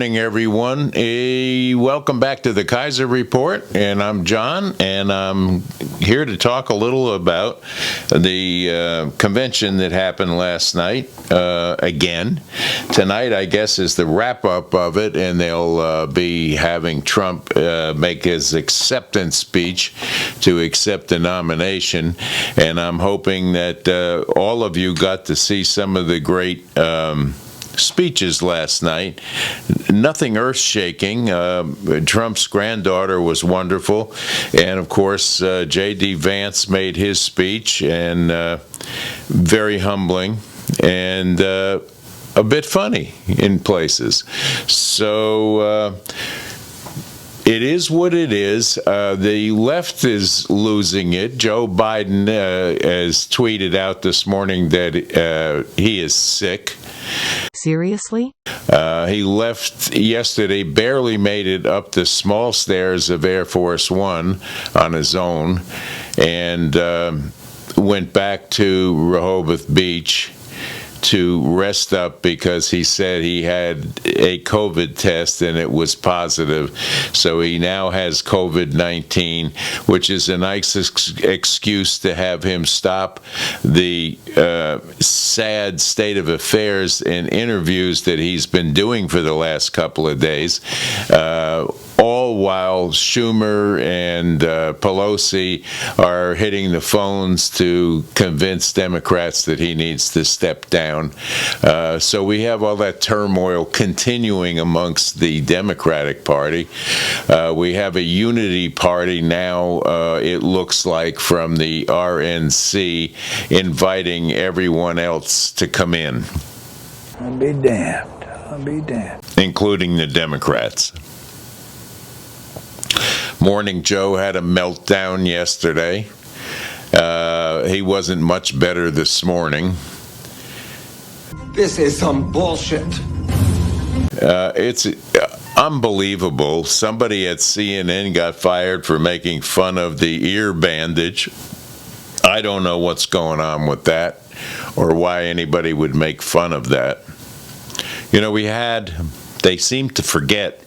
morning, everyone. Welcome back to the Kaiser Report, and I'm John, and I'm here to talk a little about the convention that happened last night. Again, tonight, I guess, is the wrap-up of it, and they'll be having Trump make his acceptance speech to accept the nomination, and I'm hoping that all of you got to see some of the great speeches last night. Nothing earth-shaking. Trump's granddaughter was wonderful, and of course J.D. Vance made his speech, and very humbling and a bit funny in places. So it is what it is. The left is losing it. Joe Biden has tweeted out this morning that he is sick. Seriously? He left yesterday, barely made it up the small stairs of Air Force One on his own, and went back to Rehoboth Beach to rest up because he said he had a COVID test and it was positive. So he now has COVID-19, which is a nice excuse to have him stop the sad state of affairs and interviews that he's been doing for the last couple of days, all while Schumer and Pelosi are hitting the phones to convince Democrats that he needs to step down. So we have all that turmoil continuing amongst the Democratic Party. We have a unity party now, it looks like, from the RNC, inviting everyone else to come in. I'll be damned. I'll be damned. Including the Democrats. Morning Joe had a meltdown yesterday. He wasn't much better this morning. This is some bullshit. It's unbelievable. Somebody at CNN got fired for making fun of the ear bandage. I don't know what's going on with that or why anybody would make fun of that. You know, they seem to forget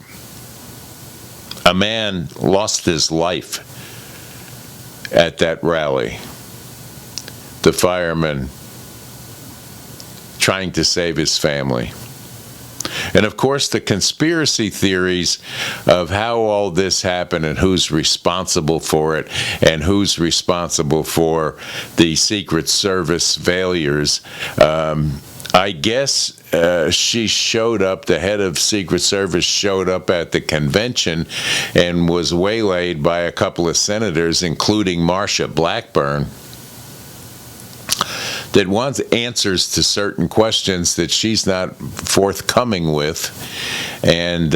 a man lost his life at that rally. The fireman trying to save his family. And of course, the conspiracy theories of how all this happened and who's responsible for it and who's responsible for the Secret Service failures. I guess she showed up, the head of Secret Service showed up at the convention and was waylaid by a couple of senators, including Marsha Blackburn, that wants answers to certain questions that she's not forthcoming with, and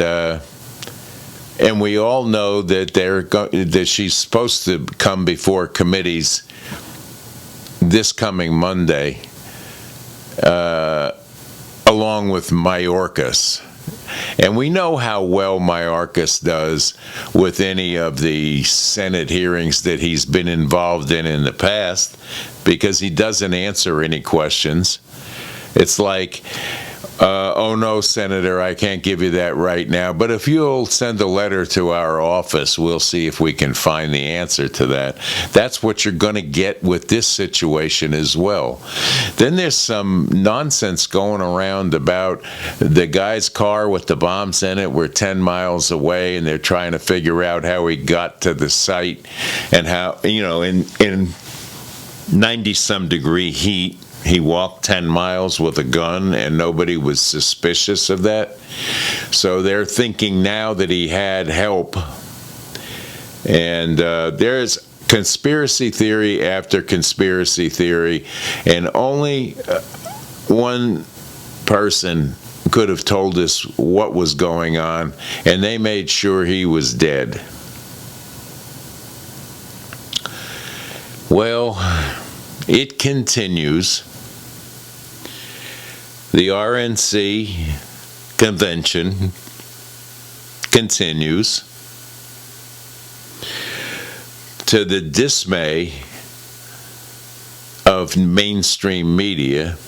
we all know that that she's supposed to come before committees this coming Monday, along with Mayorkas. And we know how well Mayorkas does with any of the Senate hearings that he's been involved in the past, because he doesn't answer any questions. It's like, oh no, Senator, I can't give you that right now, but if you'll send a letter to our office, we'll see if we can find the answer to that. That's what you're going to get with this situation as well. Then there's some nonsense going around about the guy's car with the bombs in it. We're 10 miles away, and they're trying to figure out how he got to the site and how, you know, in 90-some degree heat, he walked 10 miles with a gun and nobody was suspicious of that. So they're thinking now that he had help. And there's conspiracy theory after conspiracy theory, and only one person could have told us what was going on, and they made sure he was dead. Well, it continues. The RNC convention continues, to the dismay of mainstream media.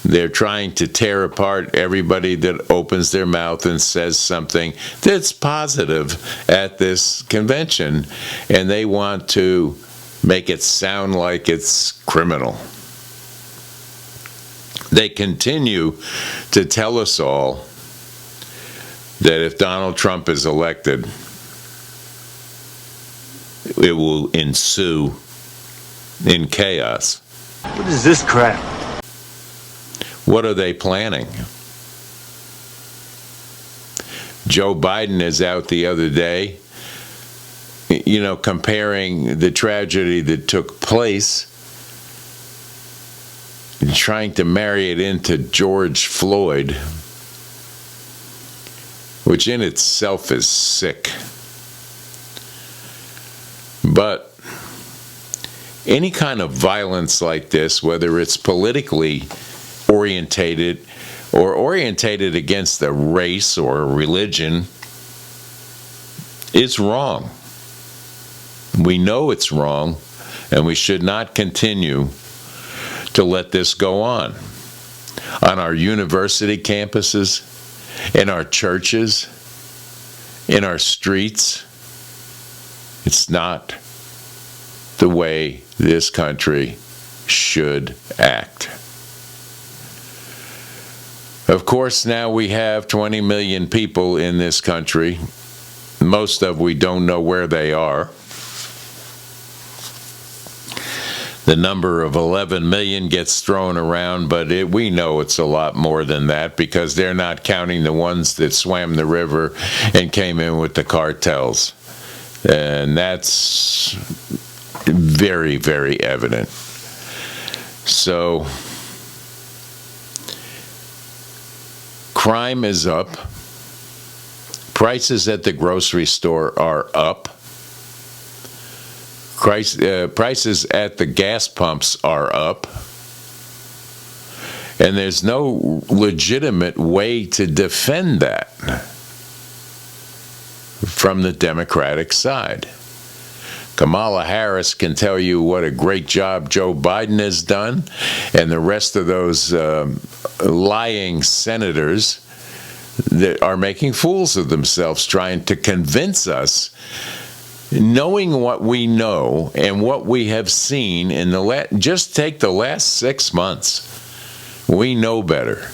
They're trying to tear apart everybody that opens their mouth and says something that's positive at this convention, and they want to make it sound like it's criminal. They continue to tell us all that if Donald Trump is elected, it will ensue in chaos. What is this crap? What are they planning? Joe Biden is out the other day, comparing the tragedy that took place, and trying to marry it into George Floyd, which in itself is sick. But any kind of violence like this, whether it's politically orientated or orientated against a race or a religion, is wrong. We know it's wrong, and we should not continue to let this go on our university campuses, in our churches, in our streets. It's not the way this country should act. Of course, now we have 20 million people in this country. Most of we don't know where they are. The number of 11 million gets thrown around, but we know it's a lot more than that, because they're not counting the ones that swam the river and came in with the cartels. And that's very, very evident. So, crime is up. Prices at the grocery store are up. Prices at the gas pumps are up. And there's no legitimate way to defend that from the Democratic side. Kamala Harris can tell you what a great job Joe Biden has done, and the rest of those lying senators that are making fools of themselves, trying to convince us, knowing what we know and what we have seen in just take the last 6 months. We know better.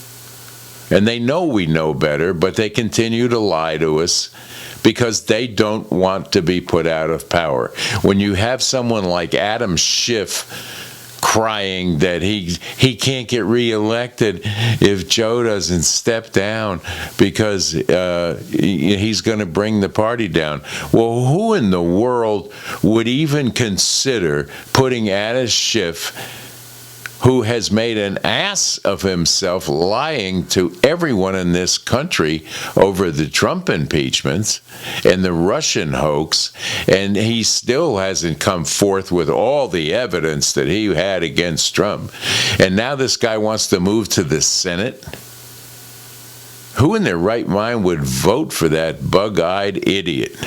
And they know we know better, but they continue to lie to us because they don't want to be put out of power. When you have someone like Adam Schiff crying that he can't get reelected if Joe doesn't step down because he's going to bring the party down. Well, who in the world would even consider putting Adam Schiff, who has made an ass of himself lying to everyone in this country over the Trump impeachments and the Russian hoax, and he still hasn't come forth with all the evidence that he had against Trump. And now this guy wants to move to the Senate? Who in their right mind would vote for that bug-eyed idiot?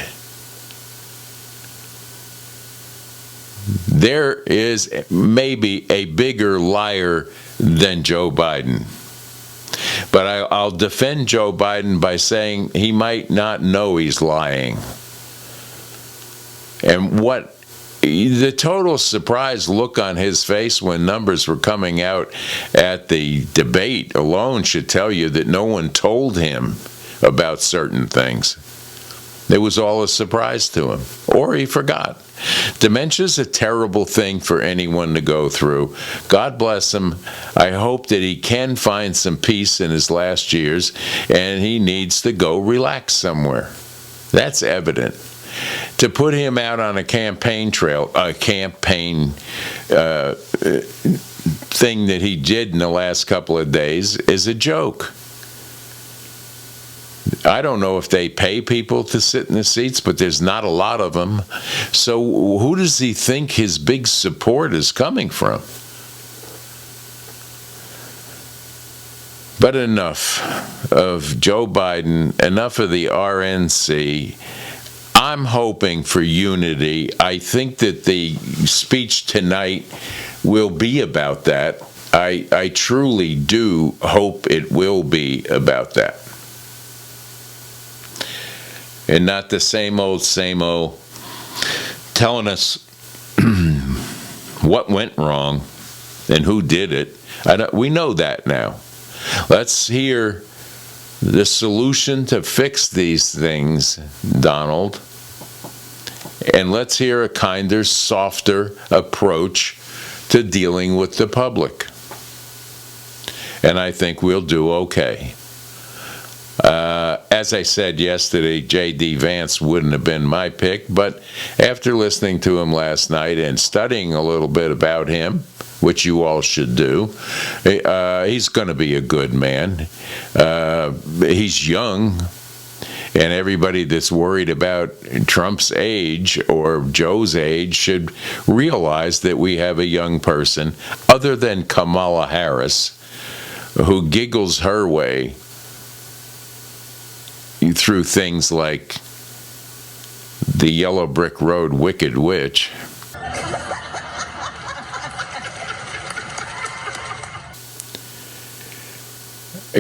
There is maybe a bigger liar than Joe Biden. But I'll defend Joe Biden by saying he might not know he's lying. And what the total surprised look on his face when numbers were coming out at the debate alone should tell you that no one told him about certain things. It was all a surprise to him, or he forgot. Dementia's a terrible thing for anyone to go through. God bless him. I hope that he can find some peace in his last years, and he needs to go relax somewhere. That's evident. To put him out on a campaign trail, a campaign thing that he did in the last couple of days is a joke. I don't know if they pay people to sit in the seats, but there's not a lot of them. So who does he think his big support is coming from? But enough of Joe Biden, enough of the RNC. I'm hoping for unity. I think that the speech tonight will be about that. I truly do hope it will be about that. And not the same old telling us what went wrong and who did it. We know that now. Let's hear the solution to fix these things, Donald. And let's hear a kinder, softer approach to dealing with the public. And I think we'll do okay. As I said yesterday, J.D. Vance wouldn't have been my pick, but after listening to him last night and studying a little bit about him, which you all should do, he's going to be a good man. He's young, and everybody that's worried about Trump's age or Joe's age should realize that we have a young person, other than Kamala Harris, who giggles her way through things like the Yellow Brick Road Wicked Witch.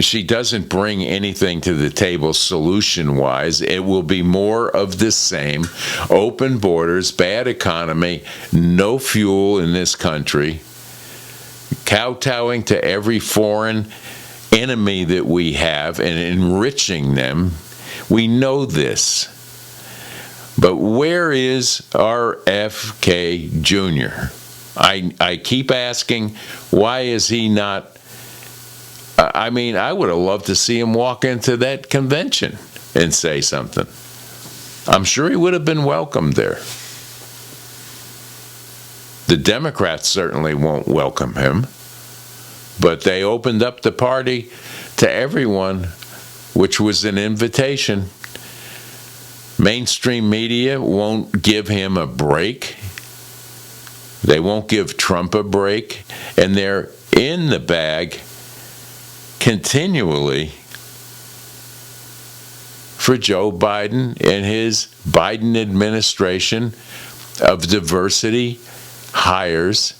She doesn't bring anything to the table solution-wise. It will be more of the same. Open borders, bad economy, no fuel in this country, kowtowing to every foreign enemy that we have and enriching them. We know this. But where is RFK Jr.? I keep asking, why is he not? I mean, I would have loved to see him walk into that convention and say something. I'm sure he would have been welcomed there. The Democrats certainly won't welcome him, but they opened up the party to everyone, which was an invitation. Mainstream media won't give him a break. They won't give Trump a break, and they're in the bag continually for Joe Biden and his Biden administration of diversity hires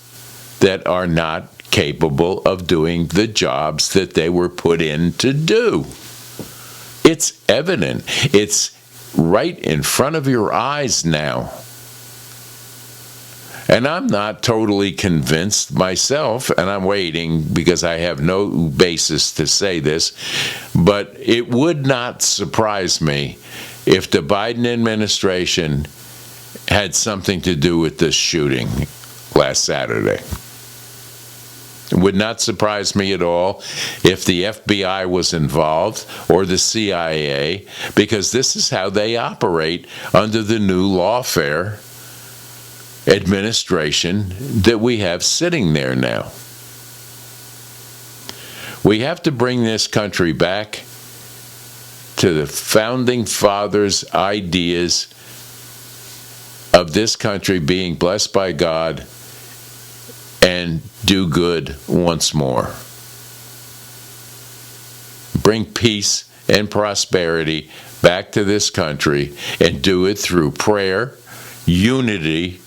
that are not capable of doing the jobs that they were put in to do. It's evident. It's right in front of your eyes now. And I'm not totally convinced myself, and I'm waiting because I have no basis to say this, but it would not surprise me if the Biden administration had something to do with this shooting last Saturday. It would not surprise me at all if the FBI was involved or the CIA, because this is how they operate under the new lawfare administration that we have sitting there now. We have to bring this country back to the founding fathers' ideas of this country being blessed by God and do good once more. Bring peace and prosperity back to this country and do it through prayer, unity,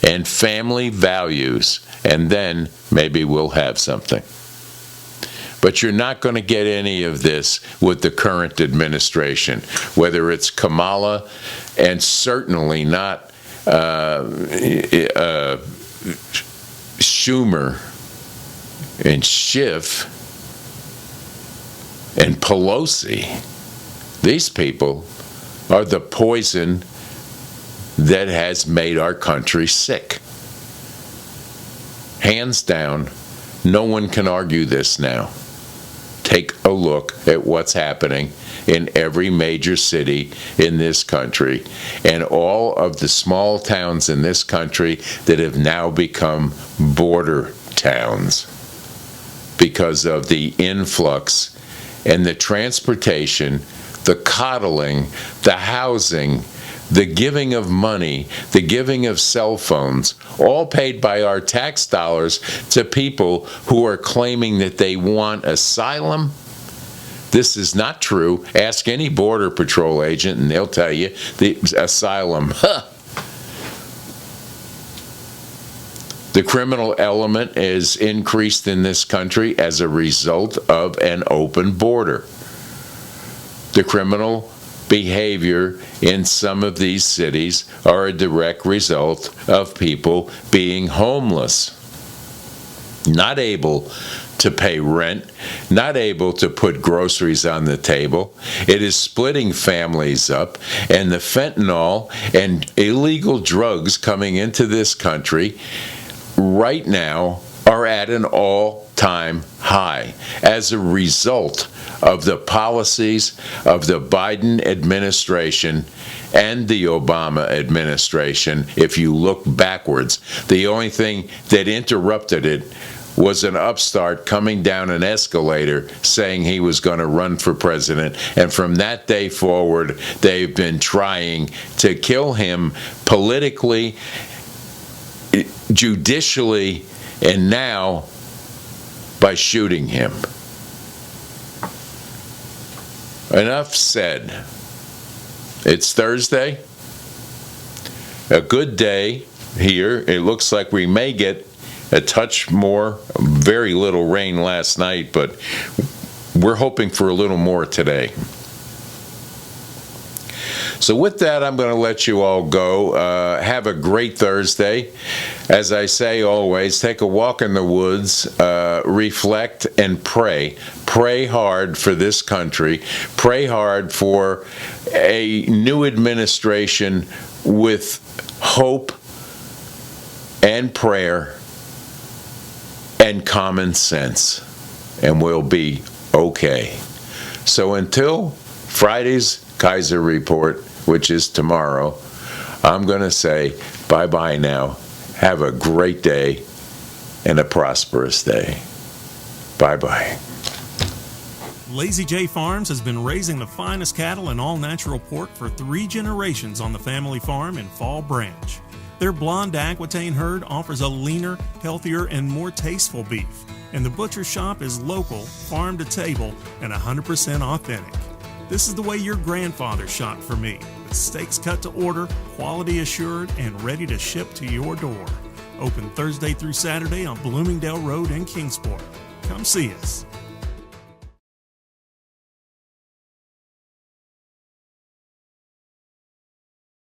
and family values, and then maybe we'll have something. But you're not going to get any of this with the current administration, whether it's Kamala and certainly not Schumer and Schiff and Pelosi. These people are the poison that has made our country sick. Hands down, no one can argue this now. Take a look at what's happening in every major city in this country and all of the small towns in this country that have now become border towns because of the influx and the transportation, the coddling, the housing, the giving of money, the giving of cell phones, all paid by our tax dollars to people who are claiming that they want asylum. This is not true. Ask any Border Patrol agent and they'll tell you the asylum. The criminal element is increased in this country as a result of an open border. The criminal behavior in some of these cities are a direct result of people being homeless, not able to pay rent, not able to put groceries on the table. It is splitting families up, and the fentanyl and illegal drugs coming into this country right now are at an all-time high as a result of the policies of the Biden administration and the Obama administration. If you look backwards, the only thing that interrupted it was an upstart coming down an escalator saying he was going to run for president. And from that day forward, they've been trying to kill him politically, judicially, and now by shooting him. Enough said. It's Thursday. A good day here. It looks like we may get a touch more. Very little rain last night, but we're hoping for a little more today. So with that, I'm going to let you all go. Have a great Thursday. As I say always, take a walk in the woods, reflect, and pray. Pray hard for this country. Pray hard for a new administration with hope and prayer and common sense, and we'll be okay. So until Friday's Kaiser Report, which is tomorrow, I'm going to say bye-bye now. Have a great day and a prosperous day. Bye-bye. Lazy J Farms has been raising the finest cattle and all-natural pork for 3 generations on the family farm in Fall Branch. Their blonde Aquitaine herd offers a leaner, healthier, and more tasteful beef. And the butcher shop is local, farm to table, and 100% authentic. This is the way your grandfather shopped for me, with steaks cut to order, quality assured, and ready to ship to your door. Open Thursday through Saturday on Bloomingdale Road in Kingsport. Come see us.